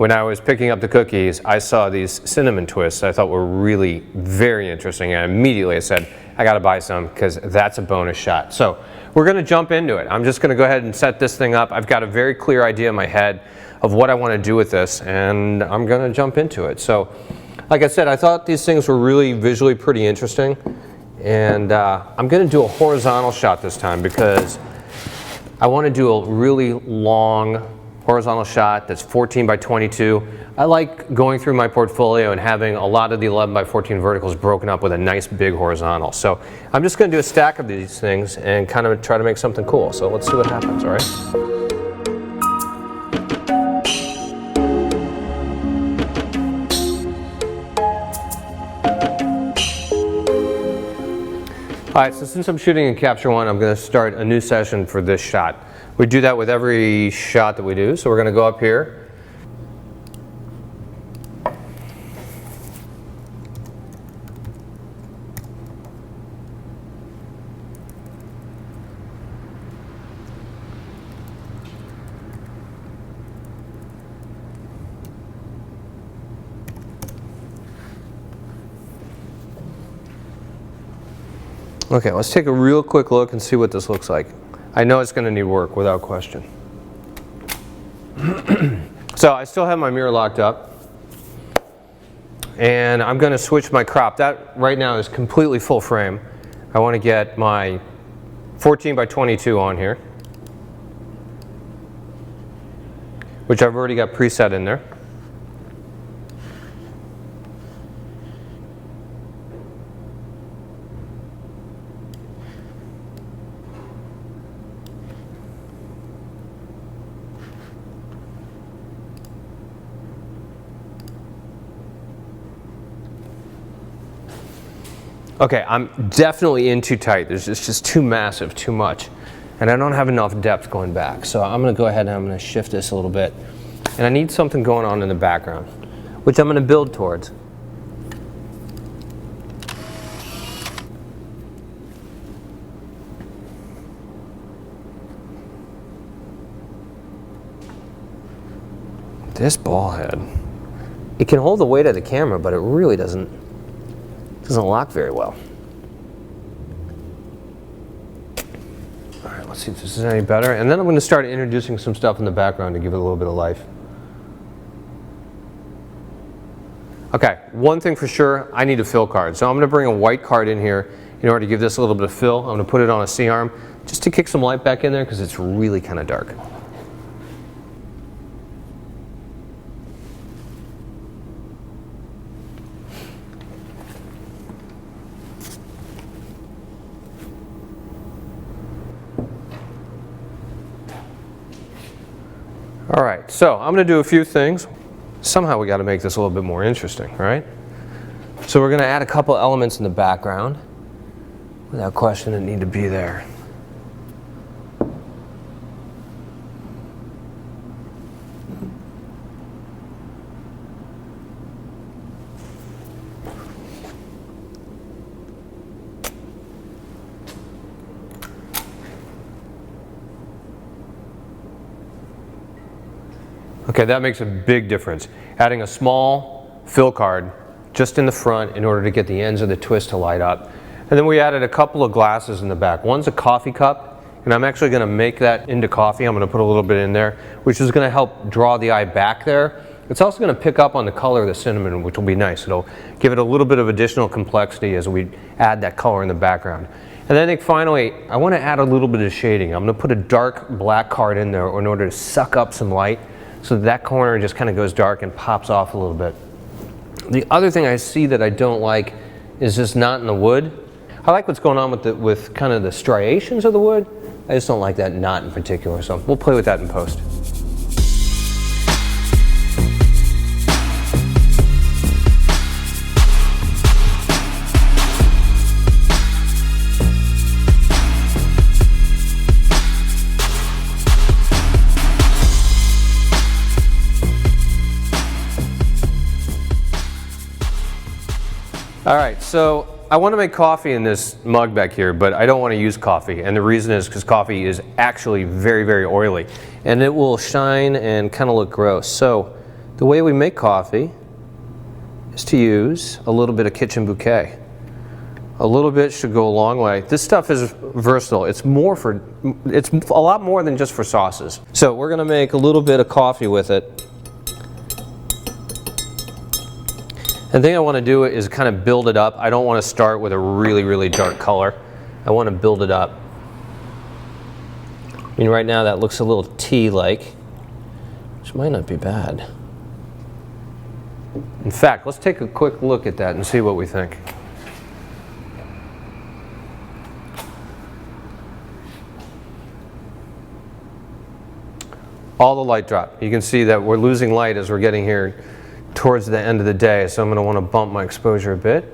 when I was picking up the cookies, I saw these cinnamon twists I thought were really very interesting, and immediately I said, I gotta buy some because that's a bonus shot. So we're gonna jump into it. I'm just gonna go ahead and set this thing up. I've got a very clear idea in my head of what I wanna do with this, and I'm gonna jump into it. So, like I said, I thought these things were really visually pretty interesting, and I'm gonna do a horizontal shot this time because I wanna do a really long horizontal shot that's 14 by 22. I like going through my portfolio and having a lot of the 11 by 14 verticals broken up with a nice big horizontal. So I'm just going to do a stack of these things and kind of try to make something cool. So let's see what happens, all right? All right, so since I'm shooting in Capture One, I'm going to start a new session for this shot. We do that with every shot that we do, so we're going to go up here. Okay, let's take a real quick look and see what this looks like. I know it's going to need work without question. So I still have my mirror locked up, and I'm going to switch my crop. That right now is completely full frame. I want to get my 14 by 22 on here, which I've already got preset in there. Okay, I'm definitely in too tight. It's just too massive, too much. And I don't have enough depth going back. So I'm going to go ahead and I'm going to shift this a little bit. And I need something going on in the background, which I'm going to build towards. This ball head, it can hold the weight of the camera, but it really doesn't lock very well. All right, let's see if this is any better. And then I'm going to start introducing some stuff in the background to give it a little bit of life. Okay, one thing for sure, I need a fill card. So I'm going to bring a white card in here in order to give this a little bit of fill. I'm going to put it on a C-arm just to kick some light back in there because it's really kind of dark. All right, so I'm going to do a few things. Somehow we got to make this a little bit more interesting, all right? So we're going to add a couple elements in the background. Without question, that need to be there. Okay, that makes a big difference. Adding a small fill card just in the front in order to get the ends of the twist to light up. And then we added a couple of glasses in the back. One's a coffee cup, and I'm actually going to make that into coffee. I'm going to put a little bit in there, which is going to help draw the eye back there. It's also going to pick up on the color of the cinnamon, which will be nice. It'll give it a little bit of additional complexity as we add that color in the background. And then I think finally, I want to add a little bit of shading. I'm going to put a dark black card in there in order to suck up some light so that corner just kind of goes dark and pops off a little bit. The other thing I see that I don't like is this knot in the wood. I like what's going on with kind of the striations of the wood. I just don't like that knot in particular, so we'll play with that in post. All right, so I want to make coffee in this mug back here, but I don't want to use coffee. And the reason is because coffee is actually very, very oily. And it will shine and kind of look gross. So The way we make coffee is to use a little bit of Kitchen Bouquet. A little bit should go a long way. This stuff is versatile. It's a lot more than just for sauces. So we're gonna make a little bit of coffee with it. And the thing I wanna do is kind of build it up. I don't wanna start with a really, really dark color. I wanna build it up. I mean, right now that looks a little tea-like, which might not be bad. In fact, let's take a quick look at that and see what we think. All the light drop. You can see that we're losing light as we're getting here towards the end of the day, so I'm going to want to bump my exposure a bit.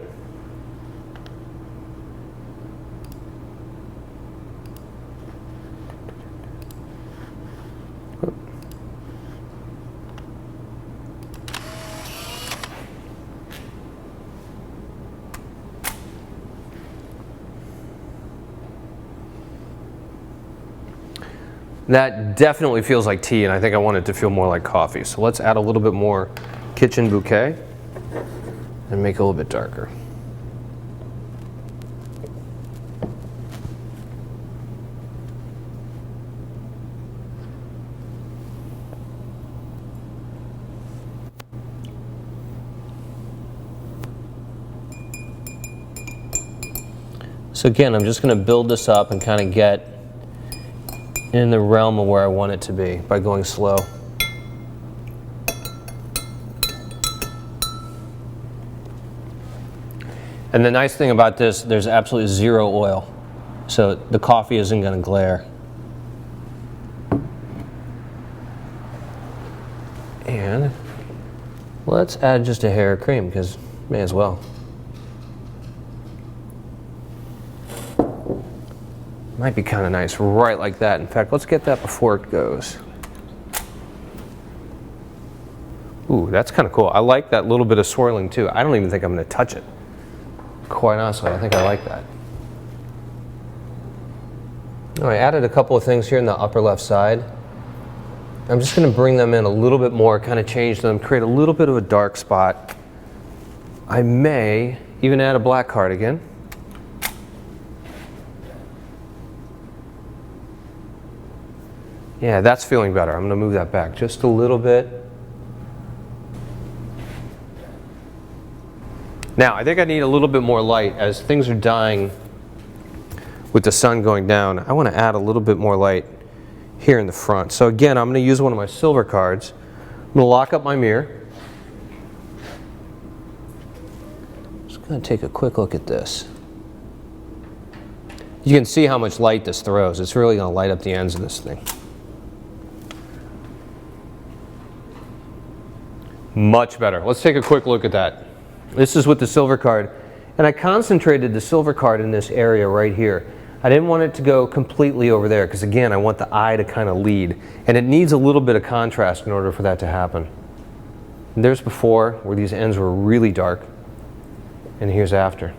That definitely feels like tea, and I think I want it to feel more like coffee. So let's add a little bit more Kitchen Bouquet and make it a little bit darker. So again, I'm just going to build this up and kind of get in the realm of where I want it to be by going slow. And the nice thing about this, there's absolutely zero oil, so the coffee isn't going to glare. And let's add just a hair of cream, because may as well. Might be kind of nice right like that. In fact, let's get that before it goes. Ooh, that's kind of cool. I like that little bit of swirling too. I don't even think I'm going to touch it. Quite honestly, I think I like that. I added a couple of things here in the upper left side. I'm just going to bring them in a little bit more, kind of change them, create a little bit of a dark spot. I may even add a black cardigan. Yeah, that's feeling better. I'm going to move that back just a little bit. Now, I think I need a little bit more light as things are dying with the sun going down. I want to add a little bit more light here in the front. So again, I'm going to use one of my silver cards. I'm going to lock up my mirror. Just going to take a quick look at this. You can see how much light this throws. It's really going to light up the ends of this thing. Much better. Let's take a quick look at that. This is with the silver card, and I concentrated the silver card in this area right here. I didn't want it to go completely over there because again, I want the eye to kind of lead, and it needs a little bit of contrast in order for that to happen. And there's before where these ends were really dark, and here's after.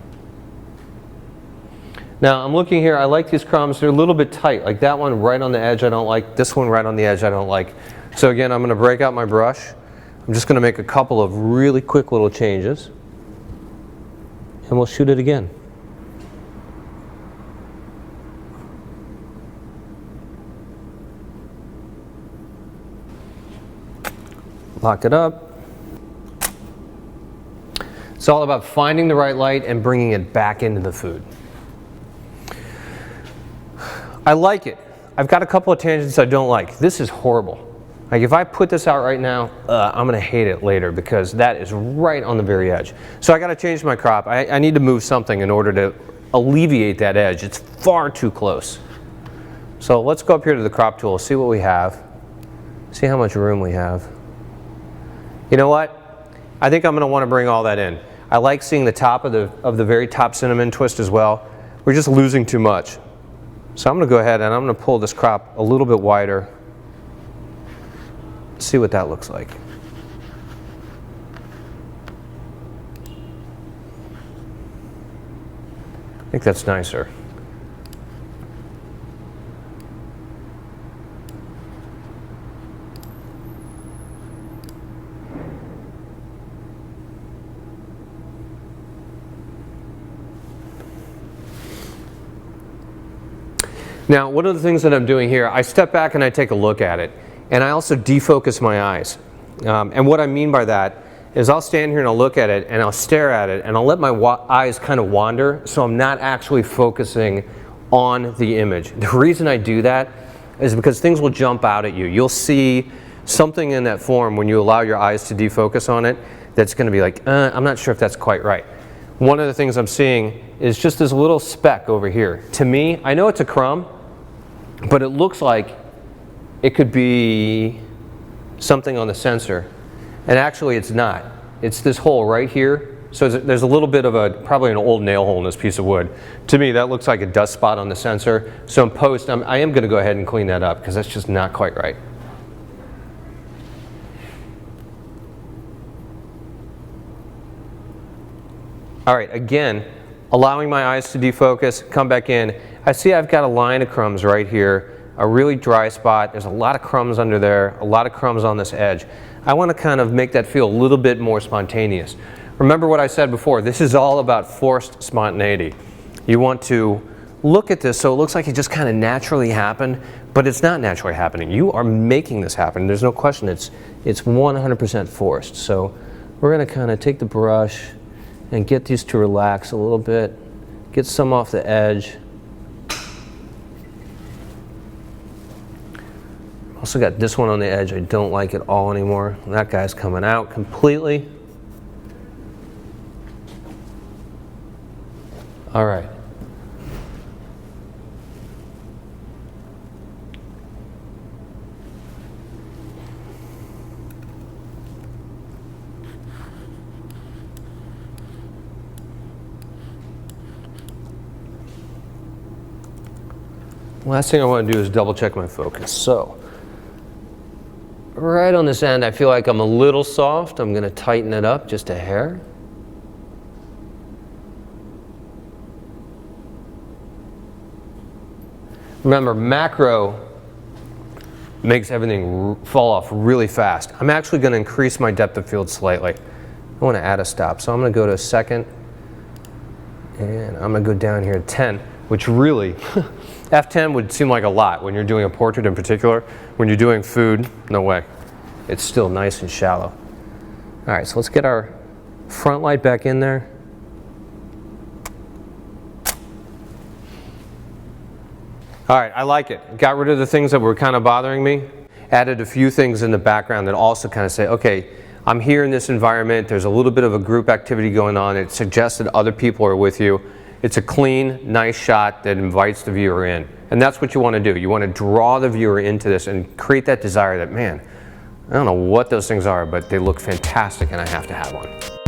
Now I'm looking here, I like these crumbs. They're a little bit tight, like that one right on the edge I don't like, this one right on the edge I don't like. So again, I'm going to break out my brush. I'm just going to make a couple of really quick little changes, and we'll shoot it again. Lock it up. It's all about finding the right light and bringing it back into the food. I like it. I've got a couple of tangents I don't like. This is horrible. Like if I put this out right now, I'm going to hate it later because that is right on the very edge. So I got to change my crop. I need to move something in order to alleviate that edge. It's far too close. So let's go up here to the crop tool, see what we have, see how much room we have. You know what? I think I'm going to want to bring all that in. I like seeing the top of the very top cinnamon twist as well. We're just losing too much. So I'm going to go ahead and I'm going to pull this crop a little bit wider. See what that looks like. I think that's nicer. Now, one of the things that I'm doing here, I step back and I take a look at it, and I also defocus my eyes. And what I mean by that is I'll stand here and I'll look at it and I'll stare at it and I'll let my eyes kind of wander, so I'm not actually focusing on the image. The reason I do that is because things will jump out at you. You'll see something in that form when you allow your eyes to defocus on it that's going to be like, I'm not sure if that's quite right. One of the things I'm seeing is just this little speck over here. To me, I know it's a crumb, but it looks like it could be something on the sensor. And actually it's not. It's this hole right here. So there's a little bit of probably an old nail hole in this piece of wood. To me, that looks like a dust spot on the sensor. So in post, I am going to go ahead and clean that up because that's just not quite right. All right, again, allowing my eyes to defocus, come back in. I see I've got a line of crumbs right here, a really dry spot. There's a lot of crumbs under there, a lot of crumbs on this edge. I want to kind of make that feel a little bit more spontaneous. Remember what I said before, this is all about forced spontaneity. You want to look at this so it looks like it just kind of naturally happened, but it's not naturally happening. You are making this happen. There's no question, it's 100% forced. So we're going to kind of take the brush and get these to relax a little bit, get some off the edge. Also got this one on the edge. I don't like it all anymore. That guy's coming out completely. All right. Last thing I want to do is double check my focus. So, right on this end, I feel like I'm a little soft. I'm going to tighten it up just a hair. Remember, macro makes everything fall off really fast. I'm actually going to increase my depth of field slightly. I want to add a stop. So I'm going to go to a second, and I'm going to go down here to 10, which really, F10 would seem like a lot when you're doing a portrait in particular. When you're doing food, no way. It's still nice and shallow. All right, so let's get our front light back in there. All right, I like it. Got rid of the things that were kind of bothering me. Added a few things in the background that also kind of say, okay, I'm here in this environment. There's a little bit of a group activity going on. It suggests that other people are with you. It's a clean, nice shot that invites the viewer in. And that's what you want to do. You want to draw the viewer into this and create that desire that, man, I don't know what those things are, but they look fantastic and I have to have one.